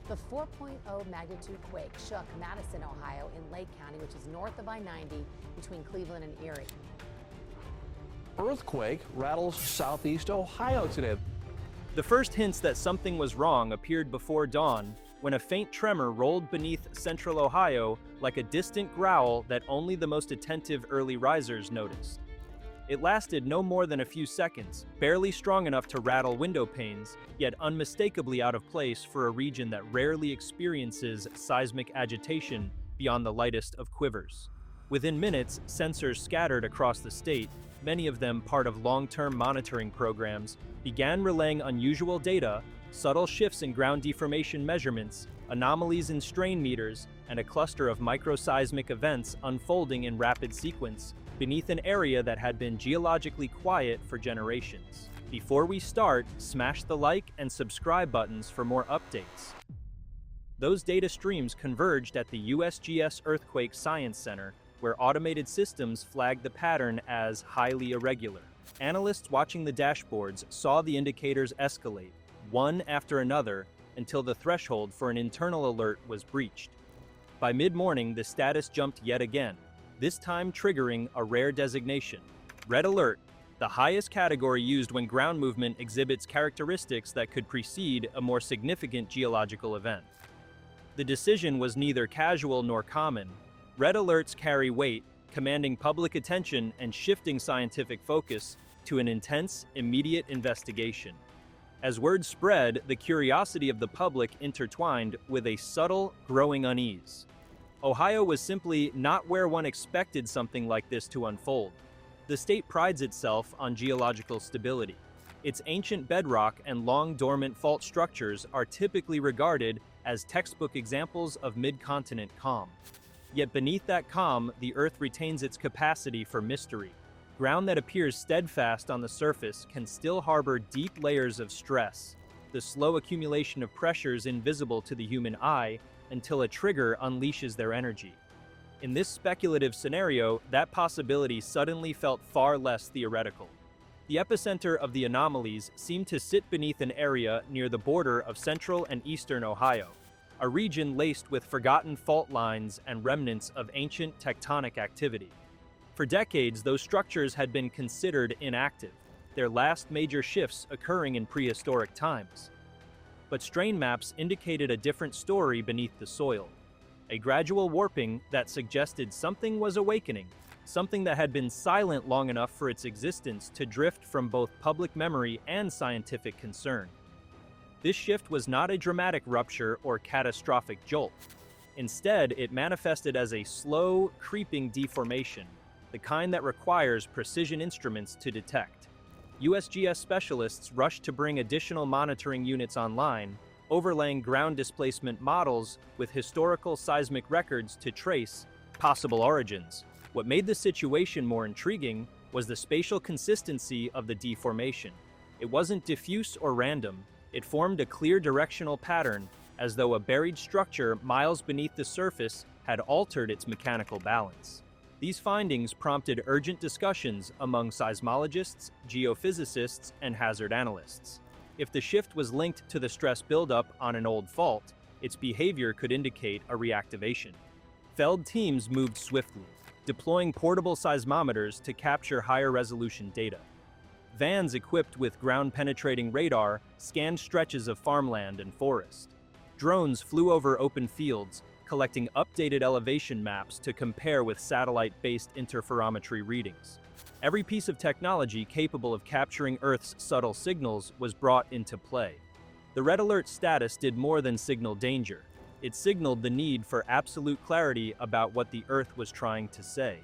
The 4.0 magnitude quake shook Madison, Ohio in Lake County, which is north of I-90 between Cleveland and Erie. Earthquake rattles southeast Ohio today. The first hints that something was wrong appeared before dawn when a faint tremor rolled beneath central Ohio like a distant growl that only the most attentive early risers noticed. It lasted no more than a few seconds, barely strong enough to rattle window panes, yet unmistakably out of place for a region that rarely experiences seismic agitation beyond the lightest of quivers. Within minutes, sensors scattered across the state, many of them part of long-term monitoring programs, began relaying unusual data, subtle shifts in ground deformation measurements, anomalies in strain meters, and a cluster of microseismic events unfolding in rapid sequence beneath an area that had been geologically quiet for generations. Before we start, smash the like and subscribe buttons for more updates. Those data streams converged at the USGS Earthquake Science Center, where automated systems flagged the pattern as highly irregular. Analysts watching the dashboards saw the indicators escalate, one after another, until the threshold for an internal alert was breached. By mid-morning, the status jumped yet again, this time triggering a rare designation. Red alert, the highest category used when ground movement exhibits characteristics that could precede a more significant geological event. The decision was neither casual nor common. Red alerts carry weight, commanding public attention and shifting scientific focus to an intense, immediate investigation. As word spread, the curiosity of the public intertwined with a subtle, growing unease. Ohio was simply not where one expected something like this to unfold. The state prides itself on geological stability. Its ancient bedrock and long dormant fault structures are typically regarded as textbook examples of mid-continent calm. Yet beneath that calm, the Earth retains its capacity for mystery. Ground that appears steadfast on the surface can still harbor deep layers of stress, the slow accumulation of pressures invisible to the human eye until a trigger unleashes their energy. In this speculative scenario, that possibility suddenly felt far less theoretical. The epicenter of the anomalies seemed to sit beneath an area near the border of central and eastern Ohio, a region laced with forgotten fault lines and remnants of ancient tectonic activity. For decades, those structures had been considered inactive, their last major shifts occurring in prehistoric times. But strain maps indicated a different story beneath the soil, a gradual warping that suggested something was awakening, something that had been silent long enough for its existence to drift from both public memory and scientific concern. This shift was not a dramatic rupture or catastrophic jolt. Instead, it manifested as a slow, creeping deformation, the kind that requires precision instruments to detect. USGS specialists rushed to bring additional monitoring units online, overlaying ground displacement models with historical seismic records to trace possible origins. What made the situation more intriguing was the spatial consistency of the deformation. It wasn't diffuse or random. It formed a clear directional pattern, as though a buried structure miles beneath the surface had altered its mechanical balance. These findings prompted urgent discussions among seismologists, geophysicists, and hazard analysts. If the shift was linked to the stress buildup on an old fault, its behavior could indicate a reactivation. Feld teams moved swiftly, deploying portable seismometers to capture higher resolution data. Vans equipped with ground-penetrating radar scanned stretches of farmland and forest. Drones flew over open fields, collecting updated elevation maps to compare with satellite-based interferometry readings. Every piece of technology capable of capturing Earth's subtle signals was brought into play. The red alert status did more than signal danger. It signaled the need for absolute clarity about what the Earth was trying to say.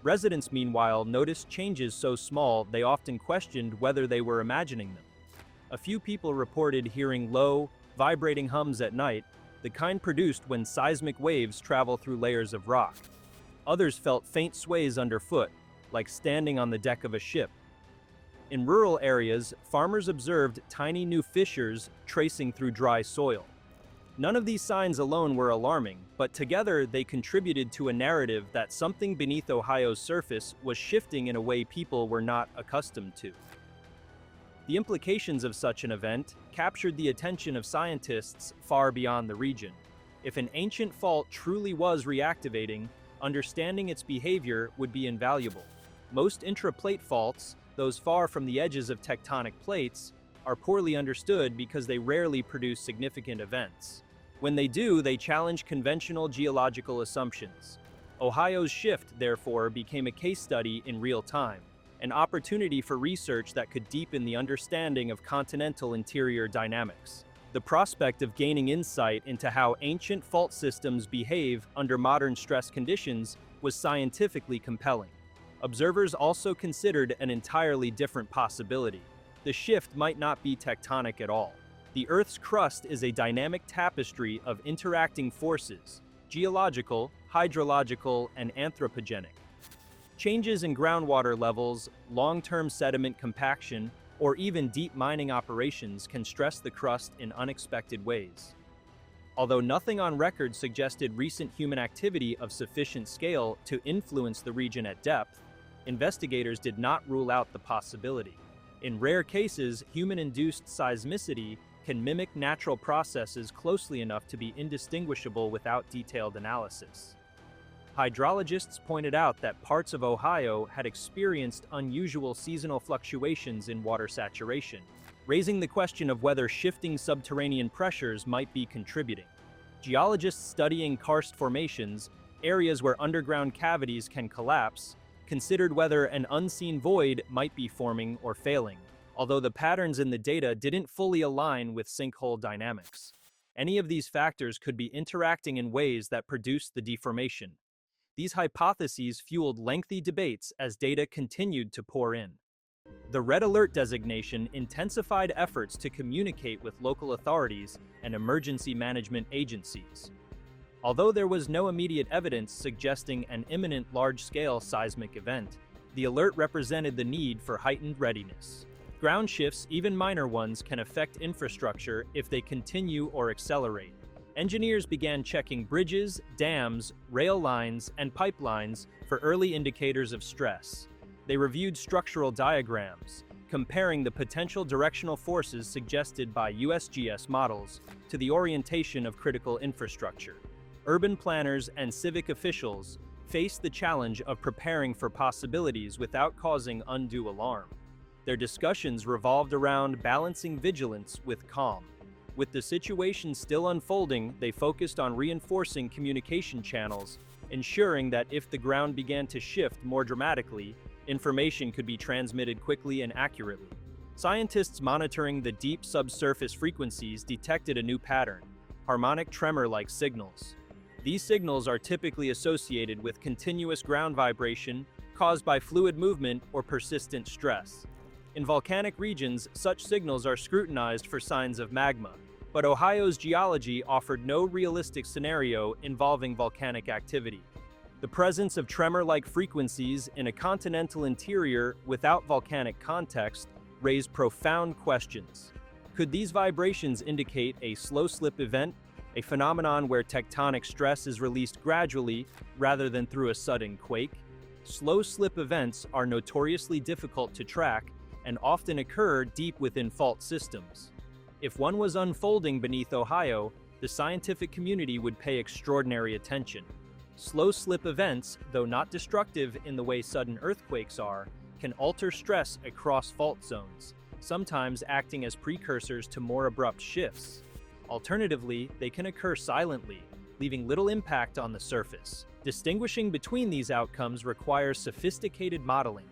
Residents, meanwhile, noticed changes so small they often questioned whether they were imagining them. A few people reported hearing low, vibrating hums at night, the kind produced when seismic waves travel through layers of rock. Others felt faint sways underfoot, like standing on the deck of a ship. In rural areas, farmers observed tiny new fissures tracing through dry soil. None of these signs alone were alarming, but together they contributed to a narrative that something beneath Ohio's surface was shifting in a way people were not accustomed to. The implications of such an event captured the attention of scientists far beyond the region. If an ancient fault truly was reactivating, understanding its behavior would be invaluable. Most intraplate faults, those far from the edges of tectonic plates, are poorly understood because they rarely produce significant events. When they do, they challenge conventional geological assumptions. Ohio's shift, therefore, became a case study in real time, an opportunity for research that could deepen the understanding of continental interior dynamics. The prospect of gaining insight into how ancient fault systems behave under modern stress conditions was scientifically compelling. Observers also considered an entirely different possibility. The shift might not be tectonic at all. The Earth's crust is a dynamic tapestry of interacting forces: geological, hydrological, and anthropogenic. Changes in groundwater levels, long-term sediment compaction, or even deep mining operations can stress the crust in unexpected ways. Although nothing on record suggested recent human activity of sufficient scale to influence the region at depth, investigators did not rule out the possibility. In rare cases, human-induced seismicity can mimic natural processes closely enough to be indistinguishable without detailed analysis. Hydrologists pointed out that parts of Ohio had experienced unusual seasonal fluctuations in water saturation, raising the question of whether shifting subterranean pressures might be contributing. Geologists studying karst formations, areas where underground cavities can collapse, considered whether an unseen void might be forming or failing, although the patterns in the data didn't fully align with sinkhole dynamics. Any of these factors could be interacting in ways that produced the deformation. These hypotheses fueled lengthy debates as data continued to pour in. The Red Alert designation intensified efforts to communicate with local authorities and emergency management agencies. Although there was no immediate evidence suggesting an imminent large-scale seismic event, the alert represented the need for heightened readiness. Ground shifts, even minor ones, can affect infrastructure if they continue or accelerate. Engineers began checking bridges, dams, rail lines, and pipelines for early indicators of stress. They reviewed structural diagrams, comparing the potential directional forces suggested by USGS models to the orientation of critical infrastructure. Urban planners and civic officials faced the challenge of preparing for possibilities without causing undue alarm. Their discussions revolved around balancing vigilance with calm. With the situation still unfolding, they focused on reinforcing communication channels, ensuring that if the ground began to shift more dramatically, information could be transmitted quickly and accurately. Scientists monitoring the deep subsurface frequencies detected a new pattern: harmonic tremor-like signals. These signals are typically associated with continuous ground vibration caused by fluid movement or persistent stress. In volcanic regions, such signals are scrutinized for signs of magma, but Ohio's geology offered no realistic scenario involving volcanic activity. The presence of tremor-like frequencies in a continental interior without volcanic context raised profound questions. Could these vibrations indicate a slow-slip event, a phenomenon where tectonic stress is released gradually rather than through a sudden quake? Slow-slip events are notoriously difficult to track and often occur deep within fault systems. If one was unfolding beneath Ohio, the scientific community would pay extraordinary attention. Slow-slip events, though not destructive in the way sudden earthquakes are, can alter stress across fault zones, sometimes acting as precursors to more abrupt shifts. Alternatively, they can occur silently, leaving little impact on the surface. Distinguishing between these outcomes requires sophisticated modeling.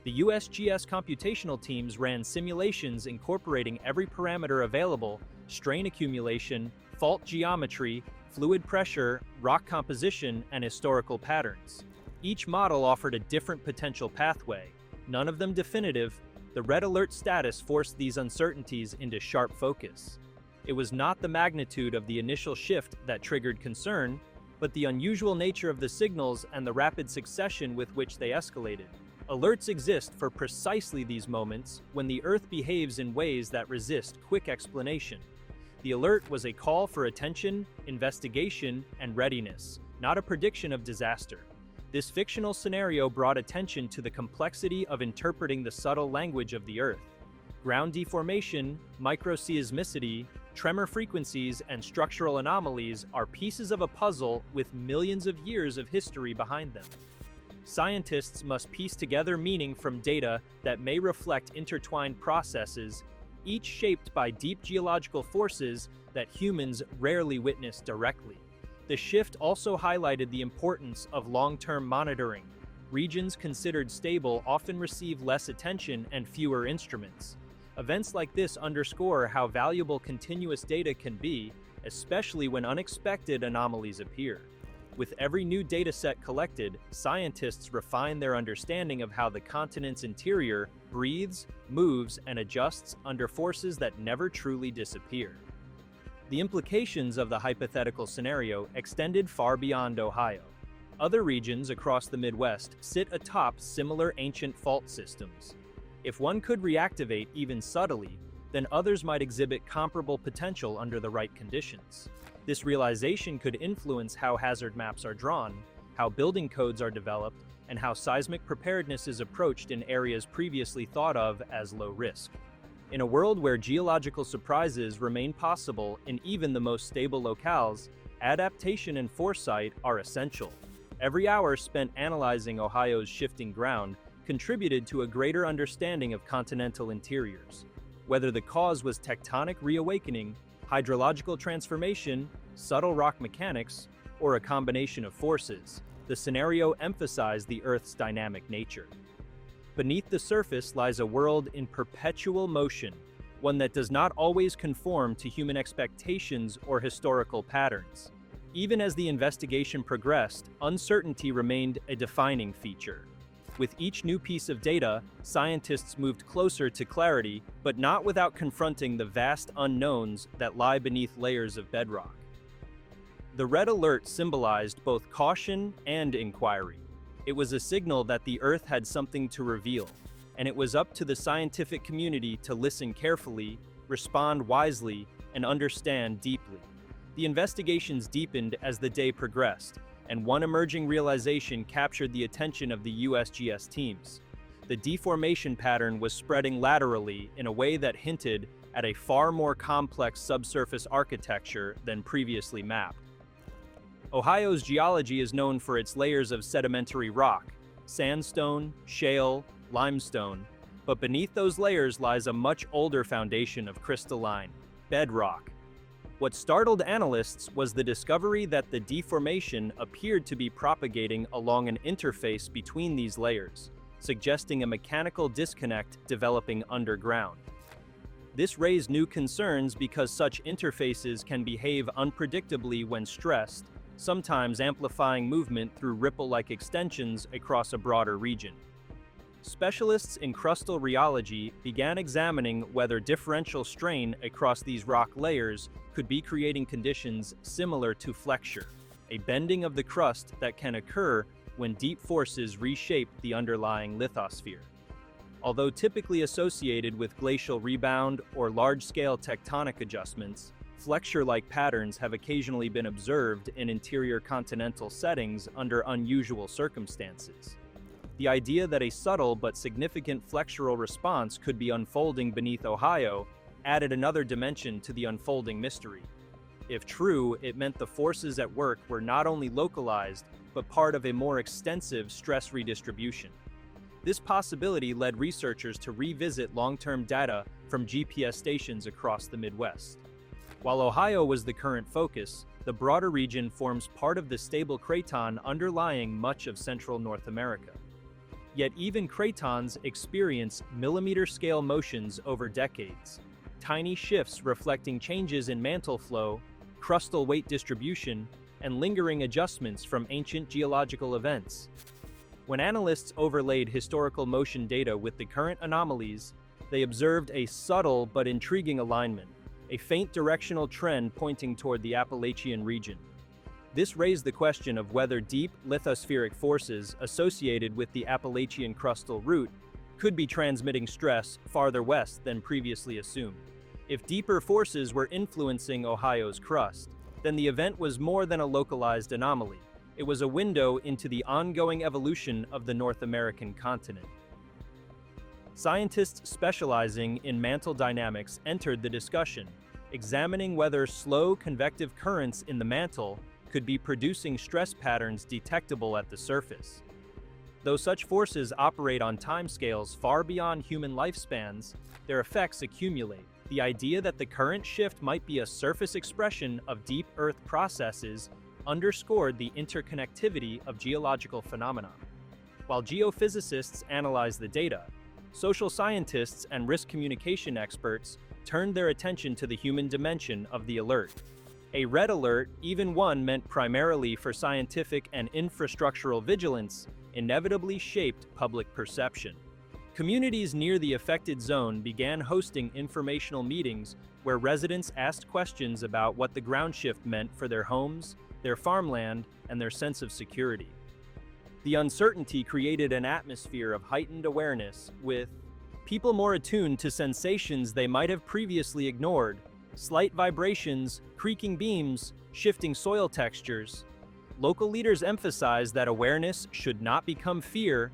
The USGS computational teams ran simulations incorporating every parameter available: strain accumulation, fault geometry, fluid pressure, rock composition, and historical patterns. Each model offered a different potential pathway, none of them definitive. The red alert status forced these uncertainties into sharp focus. It was not the magnitude of the initial shift that triggered concern, but the unusual nature of the signals and the rapid succession with which they escalated. Alerts exist for precisely these moments when the Earth behaves in ways that resist quick explanation. The alert was a call for attention, investigation, and readiness, not a prediction of disaster. This fictional scenario brought attention to the complexity of interpreting the subtle language of the Earth. Ground deformation, microseismicity, tremor frequencies, and structural anomalies are pieces of a puzzle with millions of years of history behind them. Scientists must piece together meaning from data that may reflect intertwined processes, each shaped by deep geological forces that humans rarely witness directly. The shift also highlighted the importance of long-term monitoring. Regions considered stable often receive less attention and fewer instruments. Events like this underscore how valuable continuous data can be, especially when unexpected anomalies appear. With every new dataset collected, scientists refine their understanding of how the continent's interior breathes, moves, and adjusts under forces that never truly disappear. The implications of the hypothetical scenario extended far beyond Ohio. Other regions across the Midwest sit atop similar ancient fault systems. If one could reactivate even subtly, then others might exhibit comparable potential under the right conditions. This realization could influence how hazard maps are drawn, how building codes are developed, and how seismic preparedness is approached in areas previously thought of as low risk. In a world where geological surprises remain possible in even the most stable locales, adaptation and foresight are essential. Every hour spent analyzing Ohio's shifting ground contributed to a greater understanding of continental interiors. Whether the cause was tectonic reawakening, hydrological transformation, subtle rock mechanics, or a combination of forces, the scenario emphasized the Earth's dynamic nature. Beneath the surface lies a world in perpetual motion, one that does not always conform to human expectations or historical patterns. Even as the investigation progressed, uncertainty remained a defining feature. With each new piece of data, scientists moved closer to clarity, but not without confronting the vast unknowns that lie beneath layers of bedrock. The red alert symbolized both caution and inquiry. It was a signal that the Earth had something to reveal, and it was up to the scientific community to listen carefully, respond wisely, and understand deeply. The investigations deepened as the day progressed, and one emerging realization captured the attention of the USGS teams. The deformation pattern was spreading laterally in a way that hinted at a far more complex subsurface architecture than previously mapped. Ohio's geology is known for its layers of sedimentary rock, sandstone, shale, limestone, but beneath those layers lies a much older foundation of crystalline bedrock. What startled analysts was the discovery that the deformation appeared to be propagating along an interface between these layers, suggesting a mechanical disconnect developing underground. This raised new concerns because such interfaces can behave unpredictably when stressed, sometimes amplifying movement through ripple-like extensions across a broader region. Specialists in crustal rheology began examining whether differential strain across these rock layers could be creating conditions similar to flexure, a bending of the crust that can occur when deep forces reshape the underlying lithosphere. Although typically associated with glacial rebound or large-scale tectonic adjustments, flexure-like patterns have occasionally been observed in interior continental settings under unusual circumstances. The idea that a subtle but significant flexural response could be unfolding beneath Ohio added another dimension to the unfolding mystery. If true, it meant the forces at work were not only localized, but part of a more extensive stress redistribution. This possibility led researchers to revisit long-term data from GPS stations across the Midwest. While Ohio was the current focus, the broader region forms part of the stable craton underlying much of central North America. Yet even cratons experience millimeter-scale motions over decades, tiny shifts reflecting changes in mantle flow, crustal weight distribution, and lingering adjustments from ancient geological events. When analysts overlaid historical motion data with the current anomalies, they observed a subtle but intriguing alignment, a faint directional trend pointing toward the Appalachian region. This raised the question of whether deep lithospheric forces associated with the Appalachian crustal route could be transmitting stress farther west than previously assumed. If deeper forces were influencing Ohio's crust, then the event was more than a localized anomaly. It was a window into the ongoing evolution of the North American continent. Scientists specializing in mantle dynamics entered the discussion, examining whether slow convective currents in the mantle could be producing stress patterns detectable at the surface. Though such forces operate on timescales far beyond human lifespans, their effects accumulate. The idea that the current shift might be a surface expression of deep Earth processes underscored the interconnectivity of geological phenomena. While geophysicists analyze the data, social scientists and risk communication experts turned their attention to the human dimension of the alert. A red alert, even one meant primarily for scientific and infrastructural vigilance, inevitably shaped public perception. Communities near the affected zone began hosting informational meetings where residents asked questions about what the ground shift meant for their homes, their farmland, and their sense of security. The uncertainty created an atmosphere of heightened awareness, with people more attuned to sensations they might have previously ignored: slight vibrations, creaking beams, shifting soil textures. Local leaders emphasized that awareness should not become fear,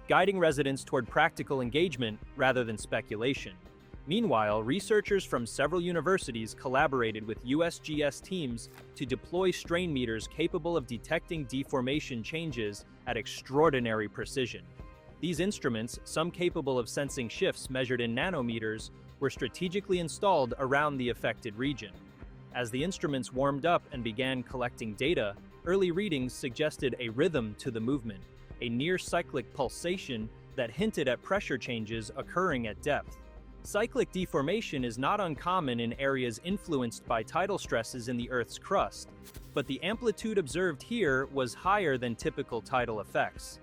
guiding residents toward practical engagement rather than speculation. Meanwhile, researchers from several universities collaborated with USGS teams to deploy strain meters capable of detecting deformation changes at extraordinary precision. These instruments, some capable of sensing shifts measured in nanometers, were strategically installed around the affected region. As the instruments warmed up and began collecting data, early readings suggested a rhythm to the movement, a near-cyclic pulsation that hinted at pressure changes occurring at depth. Cyclic deformation is not uncommon in areas influenced by tidal stresses in the Earth's crust, but the amplitude observed here was higher than typical tidal effects.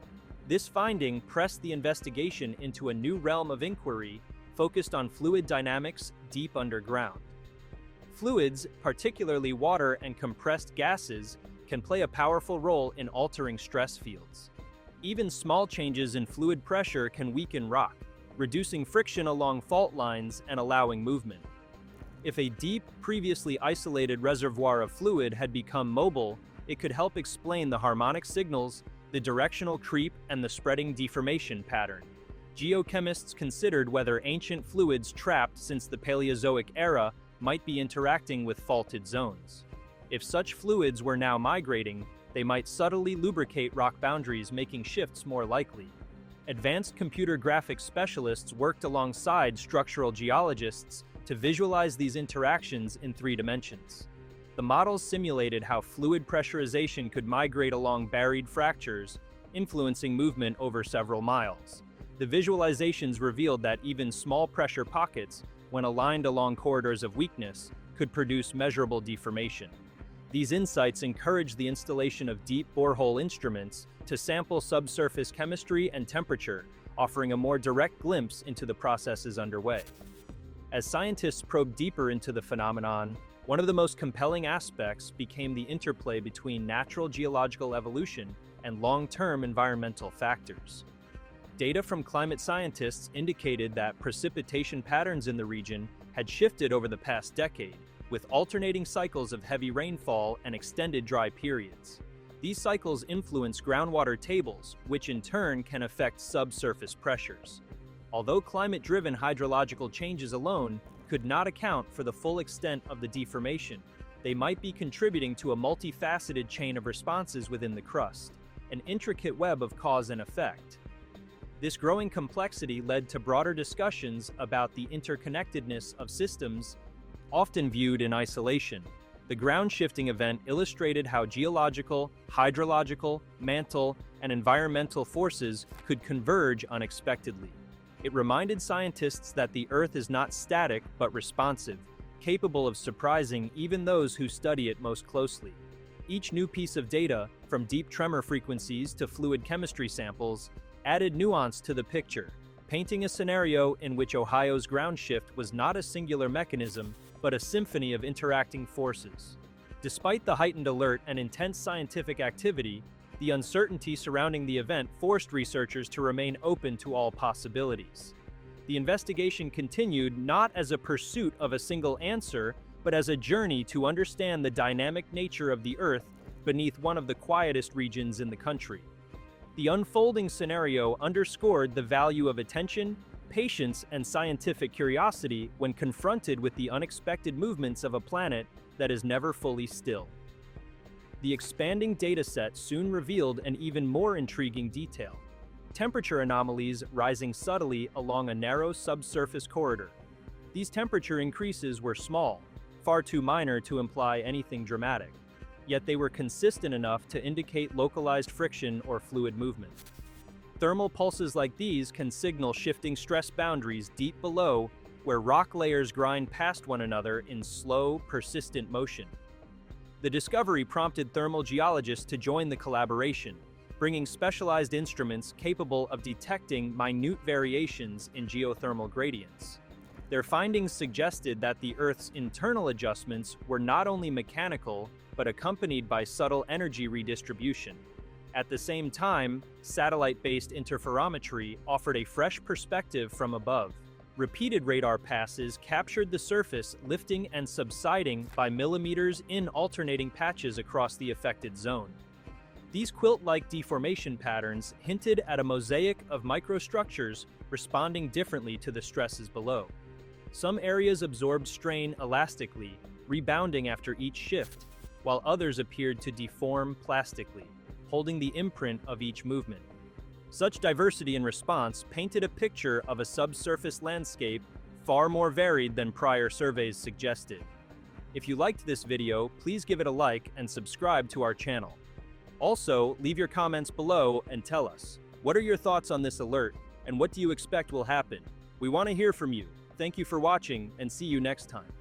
This finding pressed the investigation into a new realm of inquiry focused on fluid dynamics deep underground. Fluids, particularly water and compressed gases, can play a powerful role in altering stress fields. Even small changes in fluid pressure can weaken rock, reducing friction along fault lines and allowing movement. If a deep, previously isolated reservoir of fluid had become mobile, it could help explain the harmonic signals, the directional creep, and the spreading deformation pattern. Geochemists considered whether ancient fluids trapped since the Paleozoic era might be interacting with faulted zones. If such fluids were now migrating, they might subtly lubricate rock boundaries, making shifts more likely. Advanced computer graphics specialists worked alongside structural geologists to visualize these interactions in 3 dimensions. The models simulated how fluid pressurization could migrate along buried fractures, influencing movement over several miles. The visualizations revealed that even small pressure pockets, when aligned along corridors of weakness, could produce measurable deformation. These insights encouraged the installation of deep borehole instruments to sample subsurface chemistry and temperature, offering a more direct glimpse into the processes underway. As scientists probed deeper into the phenomenon, one of the most compelling aspects became the interplay between natural geological evolution and long-term environmental factors. Data from climate scientists indicated that precipitation patterns in the region had shifted over the past decade, with alternating cycles of heavy rainfall and extended dry periods. These cycles influence groundwater tables, which in turn can affect subsurface pressures. Although climate-driven hydrological changes alone could not account for the full extent of the deformation, they might be contributing to a multifaceted chain of responses within the crust, an intricate web of cause and effect. This growing complexity led to broader discussions about the interconnectedness of systems often viewed in isolation. The ground-shifting event illustrated how geological, hydrological, mantle, and environmental forces could converge unexpectedly. It reminded scientists that the Earth is not static but responsive, capable of surprising even those who study it most closely. Each new piece of data, from deep tremor frequencies to fluid chemistry samples, added nuance to the picture, painting a scenario in which Ohio's ground shift was not a singular mechanism, but a symphony of interacting forces. Despite the heightened alert and intense scientific activity, the uncertainty surrounding the event forced researchers to remain open to all possibilities. The investigation continued not as a pursuit of a single answer, but as a journey to understand the dynamic nature of the Earth beneath one of the quietest regions in the country. The unfolding scenario underscored the value of attention, patience and scientific curiosity when confronted with the unexpected movements of a planet that is never fully still. The expanding dataset soon revealed an even more intriguing detail: temperature anomalies rising subtly along a narrow subsurface corridor. These temperature increases were small, far too minor to imply anything dramatic, yet they were consistent enough to indicate localized friction or fluid movement. Thermal pulses like these can signal shifting stress boundaries deep below, where rock layers grind past one another in slow, persistent motion. The discovery prompted thermal geologists to join the collaboration, bringing specialized instruments capable of detecting minute variations in geothermal gradients. Their findings suggested that the Earth's internal adjustments were not only mechanical, but accompanied by subtle energy redistribution. At the same time, satellite-based interferometry offered a fresh perspective from above. Repeated radar passes captured the surface lifting and subsiding by millimeters in alternating patches across the affected zone. These quilt-like deformation patterns hinted at a mosaic of microstructures responding differently to the stresses below. Some areas absorbed strain elastically, rebounding after each shift, while others appeared to deform plastically, holding the imprint of each movement. Such diversity in response painted a picture of a subsurface landscape far more varied than prior surveys suggested. If you liked this video, please give it a like and subscribe to our channel. Also, leave your comments below and tell us, what are your thoughts on this alert, and what do you expect will happen? We want to hear from you. Thank you for watching, and see you next time.